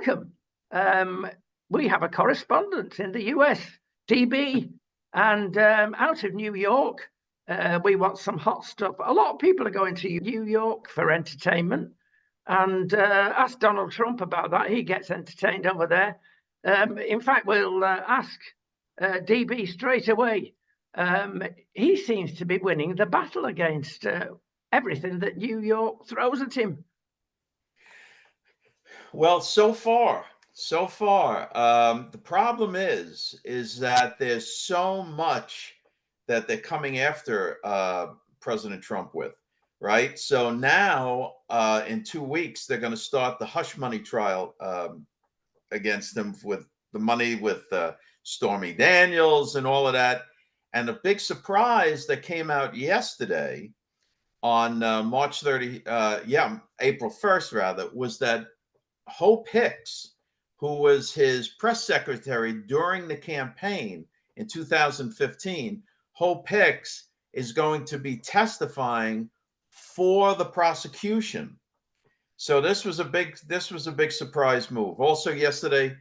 welcome. We have a correspondent in the US, DB, and out of New York. We want some hot stuff. A lot of people are going to New York for entertainment. And ask Donald Trump about that. He gets entertained over there. In fact, we'll ask DB straight away. He seems to be winning the battle against everything that New York throws at him. Well, so far. The problem is that there's so much that they're coming after President Trump with, right? So now, in 2 weeks, they're going to start the hush money trial against him with the money with Stormy Daniels and all of that. And a big surprise that came out yesterday on April 1st, rather, was that Hope Hicks, who was his press secretary during the campaign in 2015, Hope Hicks is going to be testifying for the prosecution. So this was a big surprise move. Also yesterday,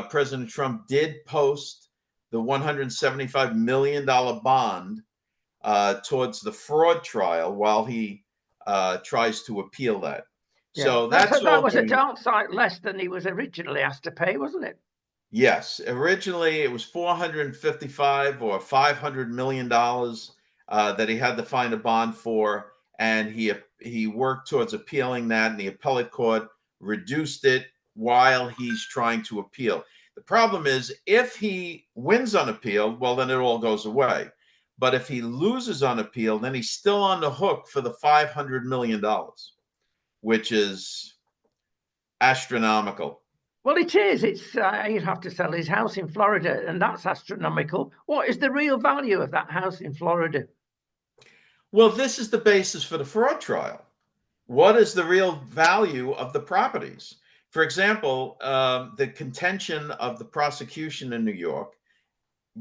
President Trump did post the $175 million bond towards the fraud trial while he tries to appeal that. Yeah. So that was a dark side less than he was originally asked to pay, wasn't it? Yes, originally it was $455 or $500 million that he had to find a bond for, and he worked towards appealing that, and the appellate court reduced it while he's trying to appeal. The problem is, if he wins on appeal, well, then it all goes away. But if he loses on appeal, then he's still on the hook for the $500 million, which is astronomical. Well, it is. It's he'd have to sell his house in Florida, and that's astronomical. What is the real value of that house in Florida? Well, this is the basis for the fraud trial. What is the real value of the properties? For example, the contention of the prosecution in New York,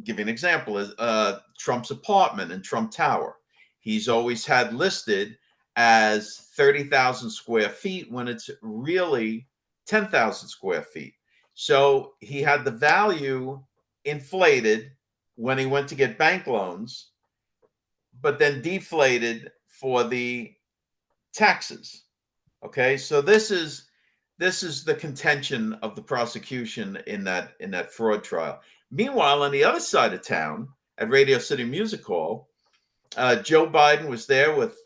give you an example, is Trump's apartment in Trump Tower. He's always had listed as 30,000 square feet when it's really 10,000 square feet. So he had the value inflated when he went to get bank loans, but then deflated for the taxes. Okay, so this is the contention of the prosecution in that fraud trial. Meanwhile, on the other side of town at Radio City Music Hall, Joe Biden was there with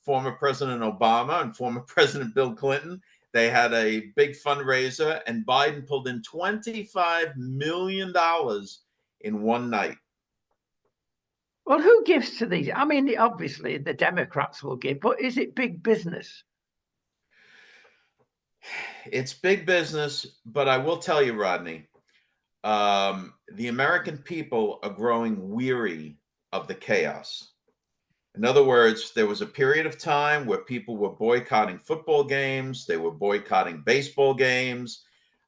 former President Obama and former President Bill Clinton. They had a big fundraiser, and Biden pulled in $25 million in one night. Well, who gives to these? I mean, obviously the Democrats will give, but is it big business? It's big business, but I will tell you, Rodney, the American people are growing weary of the chaos. In other words, there was a period of time where people were boycotting football games. They were boycotting baseball games.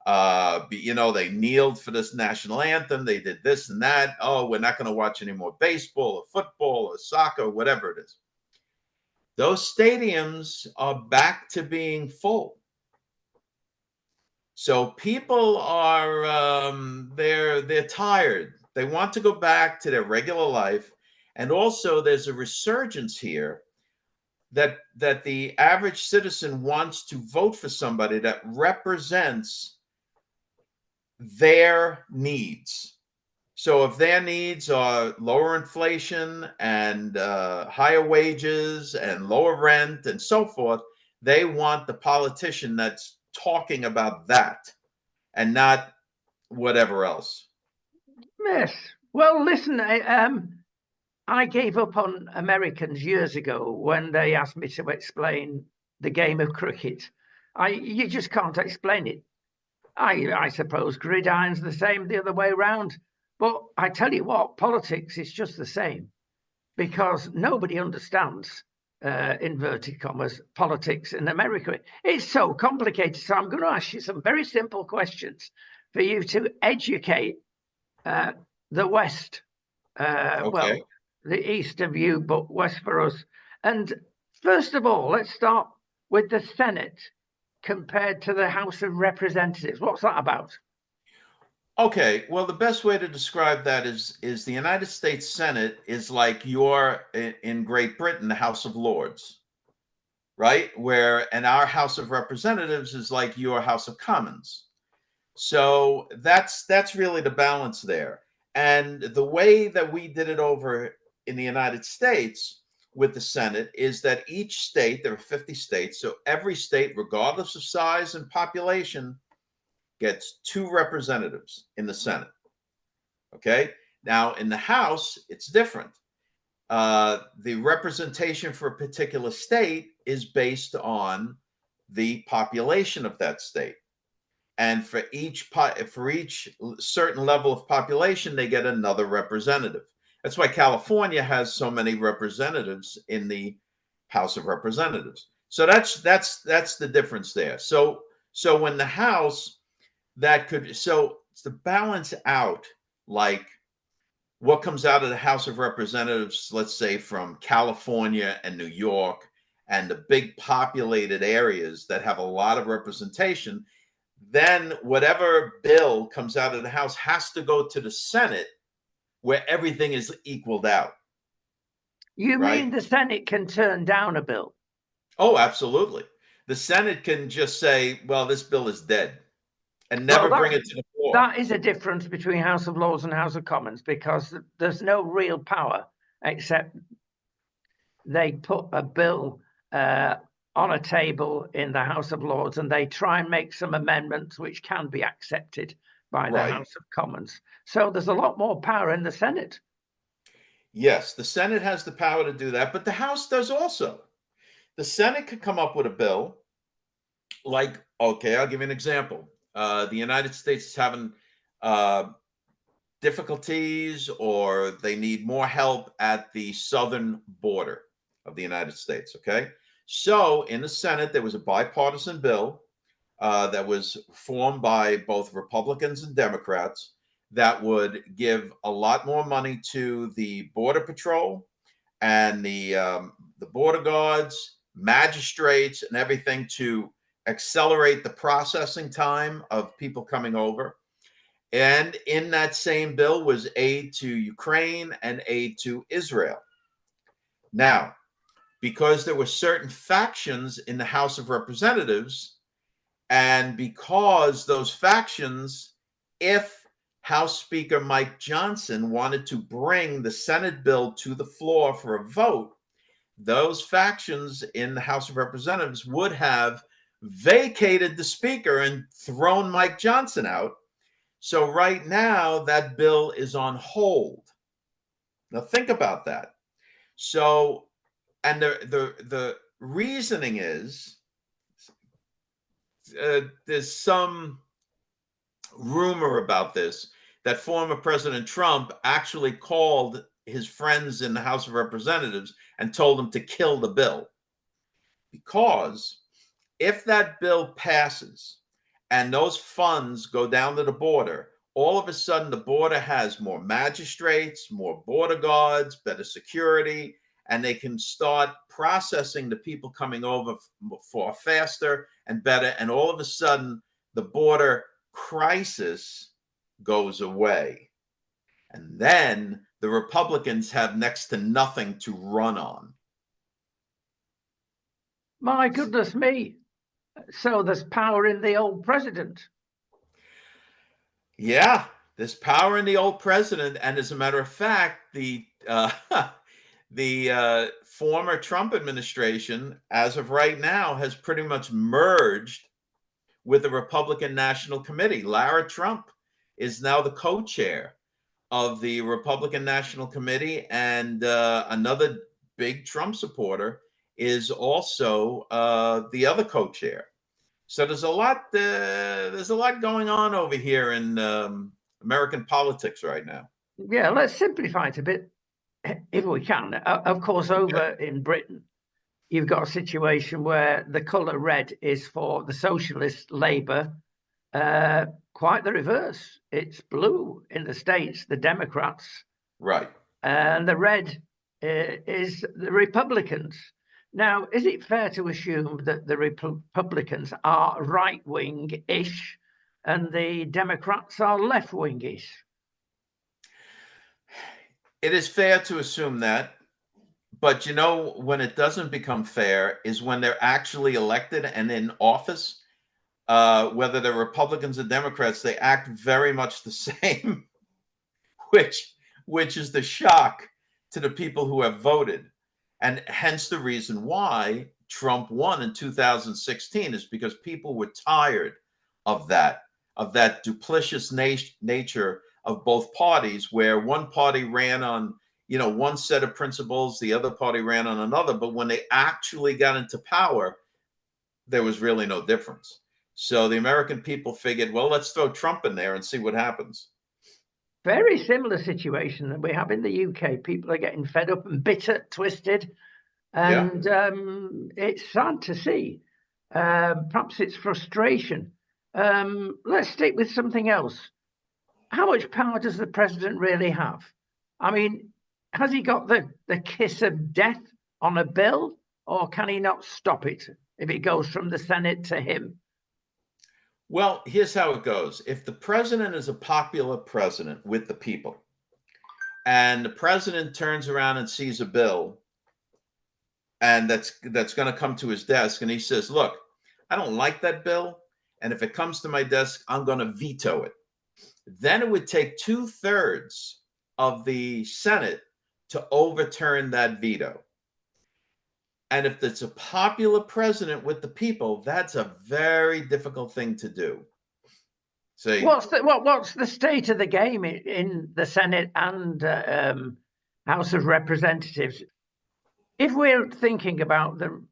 They kneeled for this national anthem. They did this and that. Oh, we're not going to watch any more baseball or football or soccer, whatever it is. Those stadiums are back to being full. So people are, they're tired. They want to go back to their regular life. And also there's a resurgence here that the average citizen wants to vote for somebody that represents their needs. So if their needs are lower inflation and higher wages and lower rent and so forth, they want the politician that's talking about that and not whatever else. Yes. Well, listen, I gave up on Americans years ago when they asked me to explain the game of cricket. You just can't explain it. I suppose gridiron's the same the other way around. But I tell you what, politics is just the same, because nobody understands, inverted commas, politics in America. It's so complicated. So I'm going to ask you some very simple questions for you to educate the West. Okay. Well, the east of you, but west for us. And first of all, let's start with the Senate. compared to the House of Representatives? What's that about? Okay, well, the best way to describe that is the United States Senate is like your in Great Britain, the House of Lords, right? And our House of Representatives is like your House of Commons. So that's really the balance there. And the way that we did it over in the United States with the Senate is that each state, there are 50 states, so every state, regardless of size and population, gets 2 representatives in the Senate. Okay. Now, in the House, it's different. The representation for a particular state is based on the population of that state. And for each certain level of population, they get another representative. That's why California has so many representatives in the House of Representatives. So that's the difference there. So when the House to balance out like what comes out of the House of Representatives, let's say from California and New York and the big populated areas that have a lot of representation, then whatever bill comes out of the House has to go to the Senate where everything is equaled out. You right? mean the Senate can turn down a bill? Oh, absolutely. The Senate can just say, well, this bill is dead and Well, never bring it to the floor. that is a difference between House of Lords and House of Commons, because there's no real power except they put a bill on a table in the House of Lords and they try and make some amendments which can be accepted by the House of Commons. So there's a lot more power in the Senate. Yes, the Senate has the power to do that, but the House does also. The Senate could come up with a bill like, okay, I'll give you an example. The United States is having difficulties or they need more help at the southern border of the United States. Okay. So in the Senate, there was a bipartisan bill that was formed by both Republicans and Democrats that would give a lot more money to the Border Patrol and the border guards, magistrates, and everything to accelerate the processing time of people coming over. And in that same bill was aid to Ukraine and aid to Israel. Now, because there were certain factions in the House of Representatives, and because those factions, if House Speaker Mike Johnson wanted to bring the Senate bill to the floor for a vote, those factions in the House of Representatives would have vacated the Speaker and thrown Mike Johnson out. So right now, that bill is on hold. Now think about that. So, and the reasoning is there's some rumor about this that former President Trump actually called his friends in the House of Representatives and told them to kill the bill. Because if that bill passes and those funds go down to the border, all of a sudden the border has more magistrates, more border guards, better security, and they can start processing the people coming over for faster and better. And all of a sudden the border crisis goes away. And then the Republicans have next to nothing to run on. My goodness me. So there's power in the old president. Yeah, there's power in the old president. And as a matter of fact, the former Trump administration, as of right now, has pretty much merged with the Republican National Committee. Lara Trump is now the co-chair of the Republican National Committee, and another big Trump supporter is also the other co-chair. So there's a lot going on over here in American politics right now. Yeah, let's simplify it a bit, if we can. Of course, over in Britain, you've got a situation where the colour red is for the Socialist Labour. Quite the reverse. It's blue in the States, the Democrats. Right. And the red is the Republicans. Now, is it fair to assume that the Republicans are right-wing-ish and the Democrats are left-wing-ish? It is fair to assume that, but you know, when it doesn't become fair is when they're actually elected and in office. Whether they're Republicans or Democrats, they act very much the same, which is the shock to the people who have voted. And hence the reason why Trump won in 2016 is because people were tired of that duplicitous nature of both parties, where one party ran on, one set of principles, the other party ran on another. But when they actually got into power, there was really no difference. So the American people figured, well, let's throw Trump in there and see what happens. Very similar situation that we have in the UK. People are getting fed up and bitter, twisted, and it's sad to see. Perhaps it's frustration. Let's stick with something else. How much power does the president really have? I mean, has he got the kiss of death on a bill, or can he not stop it if it goes from the Senate to him? Well, here's how it goes. If the president is a popular president with the people, and the president turns around and sees a bill, and that's going to come to his desk, and he says, look, I don't like that bill, and if it comes to my desk, I'm going to veto it. Then it would take 2/3 of the Senate to overturn that veto. And if it's a popular president with the people, that's a very difficult thing to do. So what's the state of the game in the Senate and House of Representatives? If we're thinking about the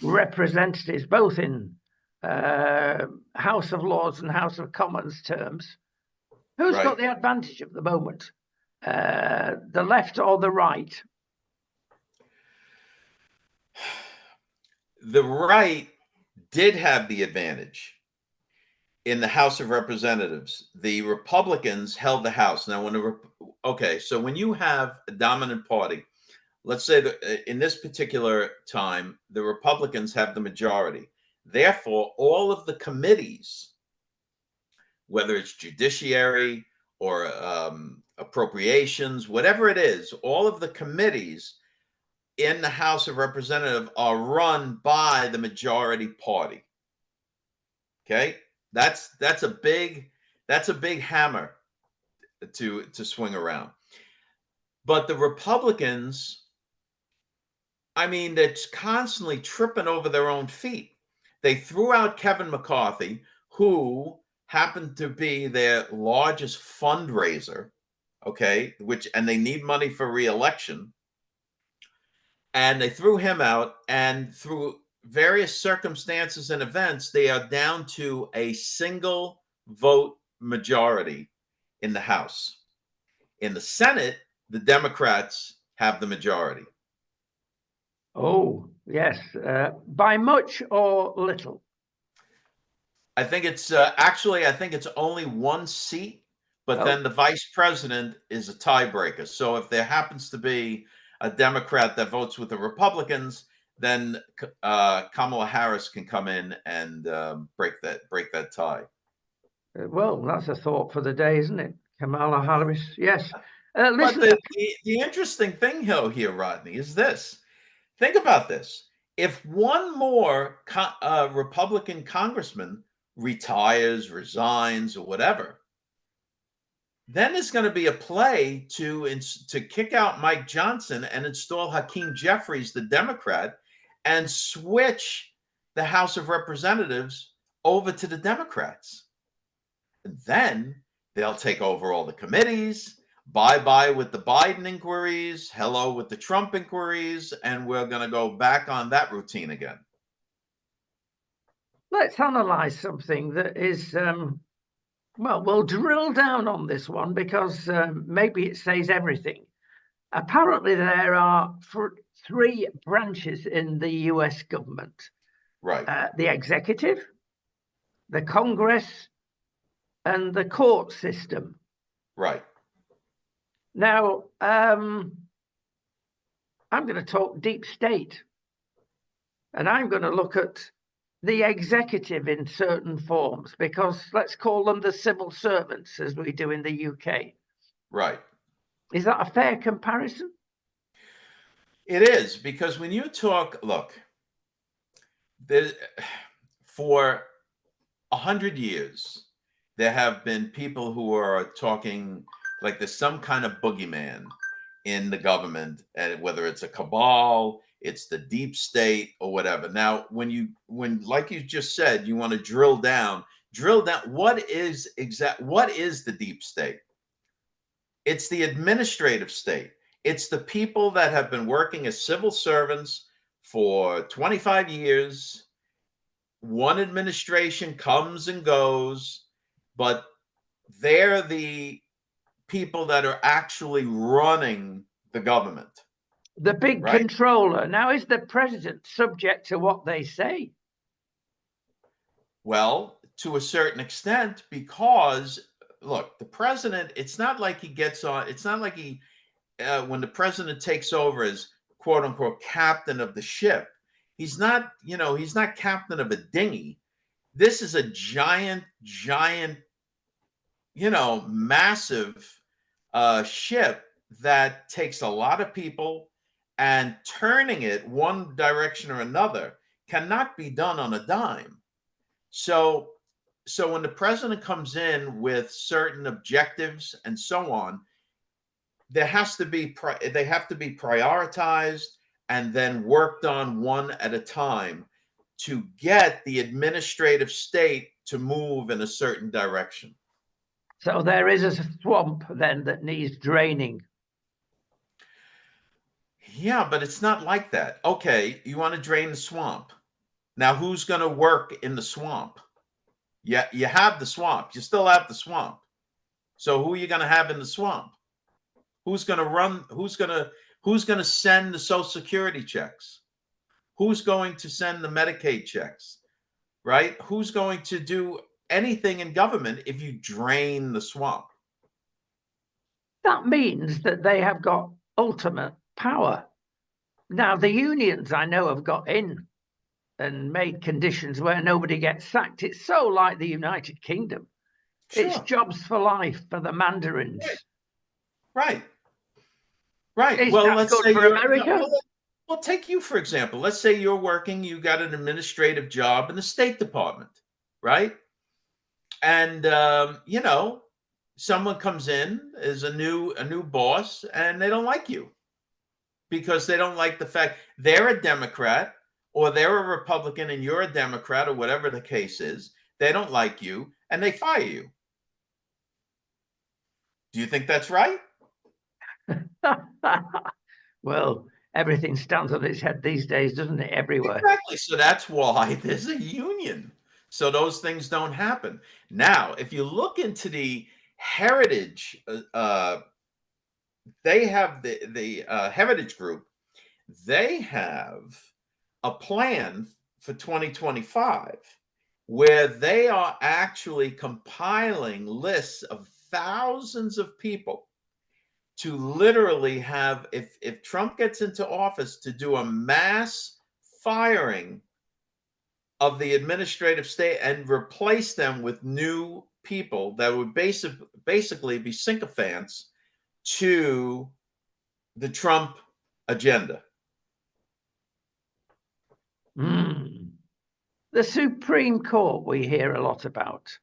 representatives, both in House of Lords and House of Commons terms, who's got the advantage at the moment? The left or the right? The right did have the advantage in the House of Representatives. The Republicans held the House. Now, so when you have a dominant party, let's say that in this particular time, the Republicans have the majority. Therefore, all of the committees, whether it's judiciary or appropriations, whatever it is, all of the committees in the House of Representatives are run by the majority party. Okay, that's a big hammer to swing around. But the Republicans, I mean, they're constantly tripping over their own feet. They threw out Kevin McCarthy, who happened to be their largest fundraiser. Okay, and they need money for re-election. And they threw him out, and through various circumstances and events, they are down to a single vote majority in the House. In the Senate, the Democrats have the majority. Oh, yes. By much or little? I think it's I think it's only one seat, but then the vice president is a tiebreaker. So if there happens to be a Democrat that votes with the Republicans, then Kamala Harris can come in and break that tie. Well, that's a thought for the day, isn't it? Kamala Harris, yes. But the interesting thing here, Rodney, is this. Think about this. If one more Republican congressman retires, resigns, or whatever, then there's going to be a play to kick out Mike Johnson and install Hakeem Jeffries, the Democrat, and switch the House of Representatives over to the Democrats. And then they'll take over all the committees. Bye-bye with the Biden inquiries. Hello with the Trump inquiries. And we're going to go back on that routine again. Let's analyze something that is... well, we'll drill down on this one because maybe it says everything. Apparently, there are three branches in the US government. Right. The executive, the Congress, and the court system. Right. Now, I'm going to talk deep state. And I'm going to look at the executive in certain forms, because let's call them the civil servants, as we do in the UK. Right. Is that a fair comparison? It is, because when you talk, look, there, for 100 years, there have been people who are talking like there's some kind of boogeyman in the government, and whether it's a cabal, it's the deep state, or whatever. Now, when like you just said, you want to drill down, what is the deep state? It's the administrative state. It's the people that have been working as civil servants for 25 years. One administration comes and goes, but they're the people that are actually running the government. The big right? controller. Now, is the president subject to what they say? Well, to a certain extent, because look, the president, it's not like he gets on, it's not like he, when the president takes over as quote unquote captain of the ship, he's not captain of a dinghy. This is a giant, massive ship that takes a lot of people, and turning it one direction or another cannot be done on a dime. So when the president comes in with certain objectives and so on, they have to be prioritized and then worked on one at a time to get the administrative state to move in a certain direction. So there is a swamp then that needs draining. Yeah, but it's not like that. Okay, you want to drain the swamp. Now, who's going to work in the swamp? Yeah, you have the swamp. You still have the swamp. So who are you going to have in the swamp? Who's going to run? Who's going to send the Social Security checks? Who's going to send the Medicaid checks? Right? Who's going to do anything in government if you drain the swamp? That means that they have got ultimate power. Now, the unions I know have got in and made conditions where nobody gets sacked. It's so like the United Kingdom. Sure. It's jobs for life for the mandarins. Right. Is well, that let's good say for America? Well, take you, for example. Let's say you're working, you got an administrative job in the State Department, right? And someone comes in as a new boss, and they don't like you because they don't like the fact they're a Democrat or they're a Republican and you're a Democrat, or whatever the case is. They don't like you and they fire you. Do you think that's right? Well, everything stands on its head these days, doesn't it? Everywhere. Exactly. So that's why there's a union. So those things don't happen. Now, if you look into the Heritage, they have the Heritage Group. They have a plan for 2025 where they are actually compiling lists of thousands of people to literally have, if Trump gets into office, to do a mass firing of the administrative state and replace them with new people that would basically be sycophants to the Trump agenda. The Supreme Court we hear a lot about.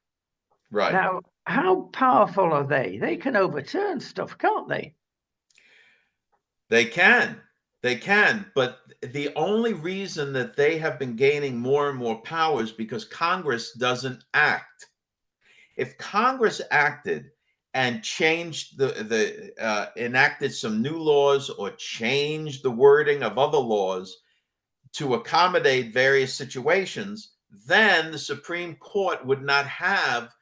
Right. Now, how powerful are they? They can overturn stuff, can't they? They can. But the only reason that they have been gaining more and more power is because Congress doesn't act. If Congress acted and changed enacted some new laws or changed the wording of other laws to accommodate various situations, then the Supreme Court would not have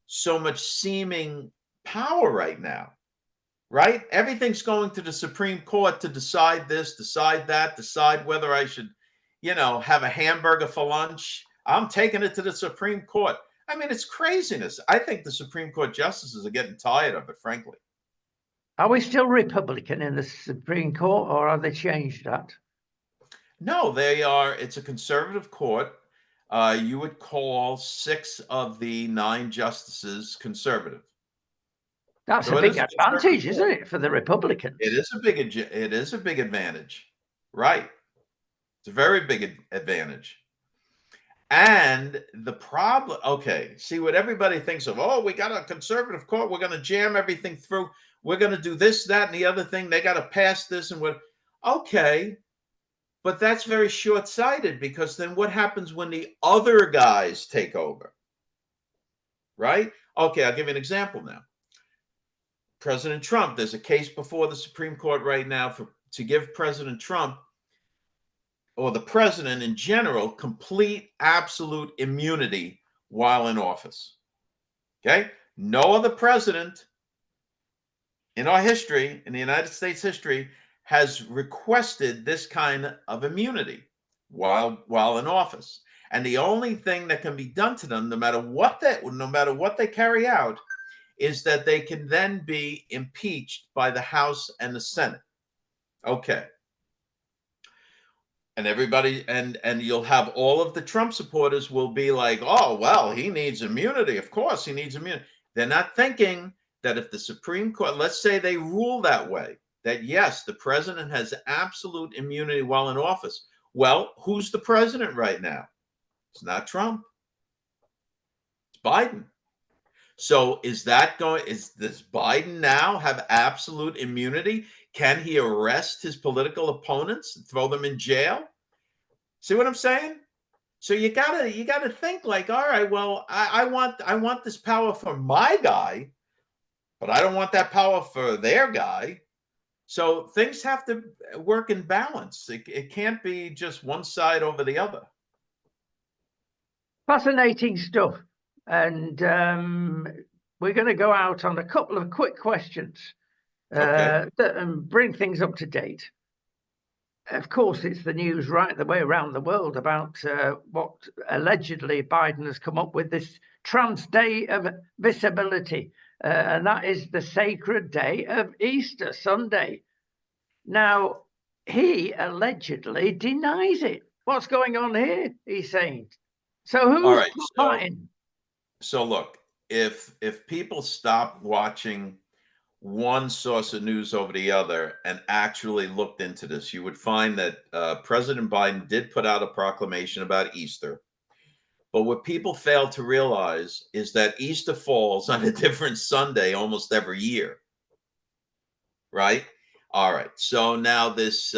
so much seeming power right now. Right? Everything's going to the Supreme Court to decide this, decide that, decide whether I should, have a hamburger for lunch. I'm taking it to the Supreme Court. I mean, it's craziness. I think the Supreme Court justices are getting tired of it, frankly. Are we still Republican in the Supreme Court, or have they changed that? No, they are. It's a conservative court. You would call 6 of the 9 justices conservative. That's a So it big is a conservative advantage, isn't court. it, for the Republicans? It is a big advantage. Right. It's a very big advantage. And the problem, okay, see what everybody thinks of, oh, we got a conservative court, we're going to jam everything through, we're going to do this, that, and the other thing, they got to pass this and what. Okay, but that's very short-sighted, because then what happens when the other guys take over? Right? Okay, I'll give you an example now. President Trump, there's a case before the Supreme Court right now to give President Trump, or the president in general, complete, absolute immunity while in office. Okay? No other president in our history, in the United States history, has requested this kind of immunity while in office. And the only thing that can be done to them, no matter what they carry out, is that they can then be impeached by the House and the Senate. Okay. And everybody, and you'll have all of the Trump supporters will be like, oh, well, he needs immunity. Of course, he needs immunity. They're not thinking that if the Supreme Court, let's say they rule that way, that yes, the president has absolute immunity while in office. Well, who's the president right now? It's not Trump. It's Biden. So does Biden now have absolute immunity? Can he arrest his political opponents and throw them in jail? See what I'm saying? So you gotta think like, all right, well, I want this power for my guy, but I don't want that power for their guy. So things have to work in balance. It can't be just one side over the other. Fascinating stuff. And we're going to go out on a couple of quick questions Okay. and bring things up to date. Of course, it's the news right the way around the world about what allegedly Biden has come up with, this trans day of visibility. And that is the sacred day of Easter Sunday. Now, he allegedly denies it. What's going on here? He's saying. So who's All right. plotting? So look, if people stop watching one source of news over the other and actually looked into this, you would find that President Biden did put out a proclamation about Easter. But what people fail to realize is that Easter falls on a different Sunday almost every year. Right? All right. So now this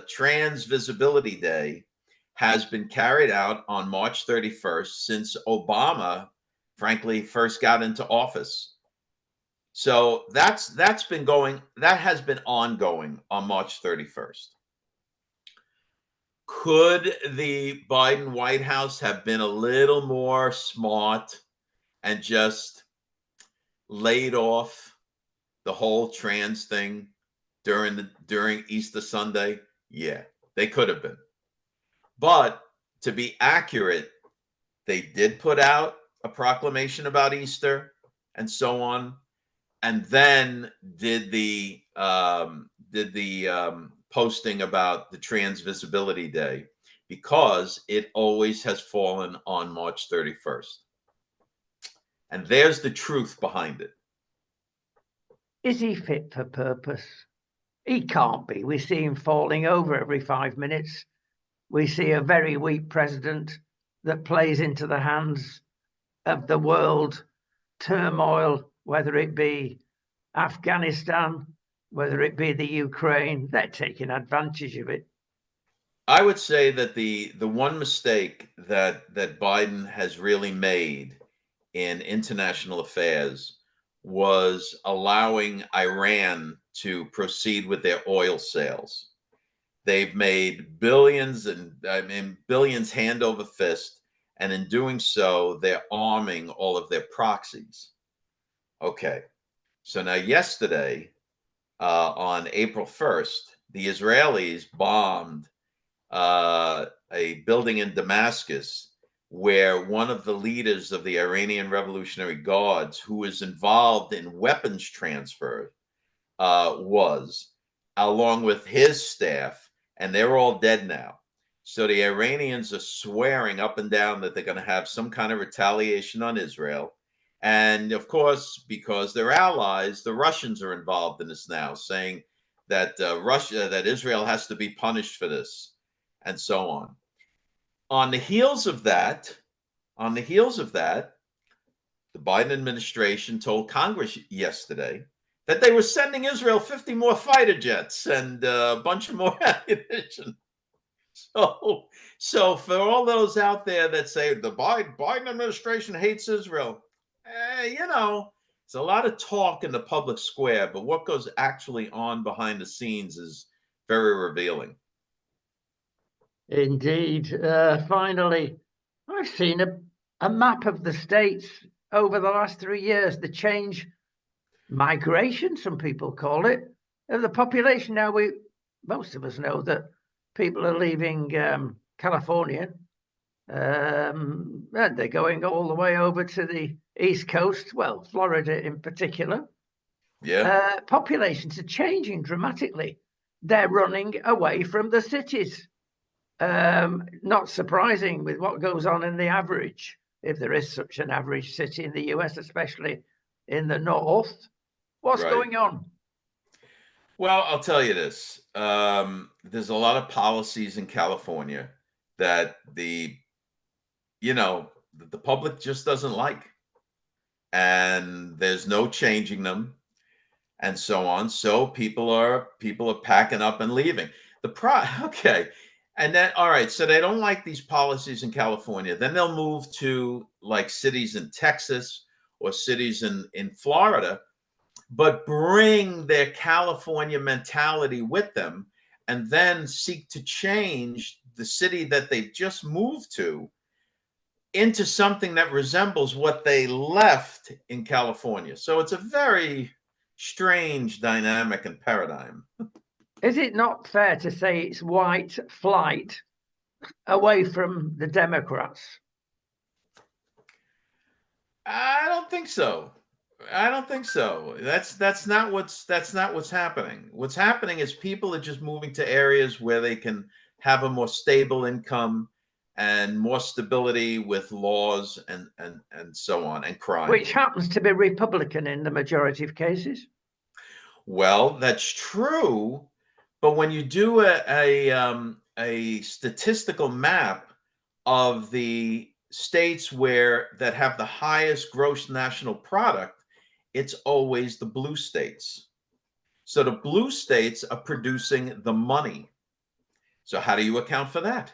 Trans Visibility Day has been carried out on March 31st since Obama, frankly, first got into office. So that has been ongoing on March 31st. Could the Biden White House have been a little more smart and just laid off the whole trans thing during Easter Sunday? Yeah, they could have been. But to be accurate, they did put out a proclamation about Easter and so on, and then did the posting about the Trans Visibility Day, because it always has fallen on March 31st. And there's the truth behind it. Is he fit for purpose? He can't be. We see him falling over every 5 minutes. We see a very weak president that plays into the hands of the world turmoil, whether it be Afghanistan, whether it be the Ukraine. They're taking advantage of it. I would say that the one mistake that Biden has really made in international affairs was allowing Iran to proceed with their oil sales. They've made billions hand over fist, and in doing so, they're arming all of their proxies. Okay, so now yesterday, on April 1st, the Israelis bombed a building in Damascus where one of the leaders of the Iranian Revolutionary Guards, who was involved in weapons transfer, was, along with his staff, and they're all dead now. So the Iranians are swearing up and down that they're going to have some kind of retaliation on Israel. And of course, because they're allies, the Russians are involved in this now, saying that that Israel has to be punished for this, and so on. On the heels of that, the Biden administration told Congress yesterday that they were sending Israel 50 more fighter jets and a bunch of more ammunition. So for all those out there that say the Biden administration hates Israel, there's a lot of talk in the public square, but what goes actually on behind the scenes is very revealing. Indeed. Finally, I've seen a map of the states over the last 3 years, the change migration, some people call it, of the population. Now, most of us know that people are leaving California. And they're going all the way over to the East Coast, well, Florida in particular. Yeah. Populations are changing dramatically. They're running away from the cities. Not surprising with what goes on in the average, if there is such an average city in the US, especially in the north. What's going on? Well, I'll tell you this. There's a lot of policies in California that the public just doesn't like. And there's no changing them, and so on. So people are packing up and leaving. Okay. And then, all right, so they don't like these policies in California. Then they'll move to like cities in Texas or cities in Florida, but bring their California mentality with them and then seek to change the city that they've just moved to into something that resembles what they left in California. So it's a very strange dynamic and paradigm. Is it not fair to say it's white flight away from the Democrats? I don't think so. That's not what's happening. What's happening is people are just moving to areas where they can have a more stable income and more stability with laws and so on, and crime. Which happens to be Republican in the majority of cases. Well, that's true. But when you do a statistical map of the states that have the highest gross national product, it's always the blue states. So the blue states are producing the money. So how do you account for that?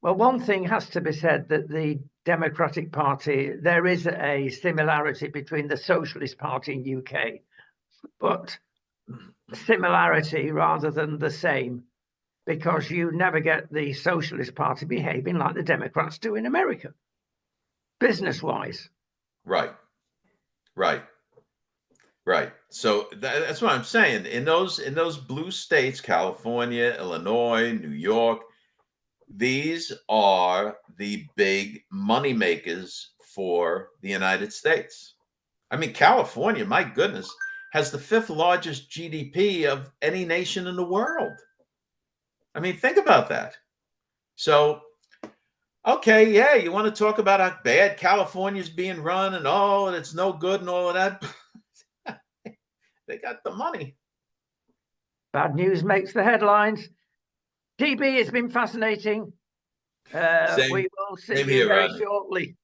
Well, one thing has to be said, that the Democratic Party, there is a similarity between the Socialist Party in UK, but similarity rather than the same, because you never get the Socialist Party behaving like the Democrats do in America, business-wise. Right. So that's what I'm saying. In those blue states, California, Illinois, New York, these are the big money makers for the United States. I mean, California, my goodness, has the 5th largest GDP of any nation in the world. I mean, think about that. So, okay, yeah, you want to talk about how bad California's being run and it's no good and all of that. They got the money. Bad news makes the headlines. DB, it's been fascinating. We will see you very shortly.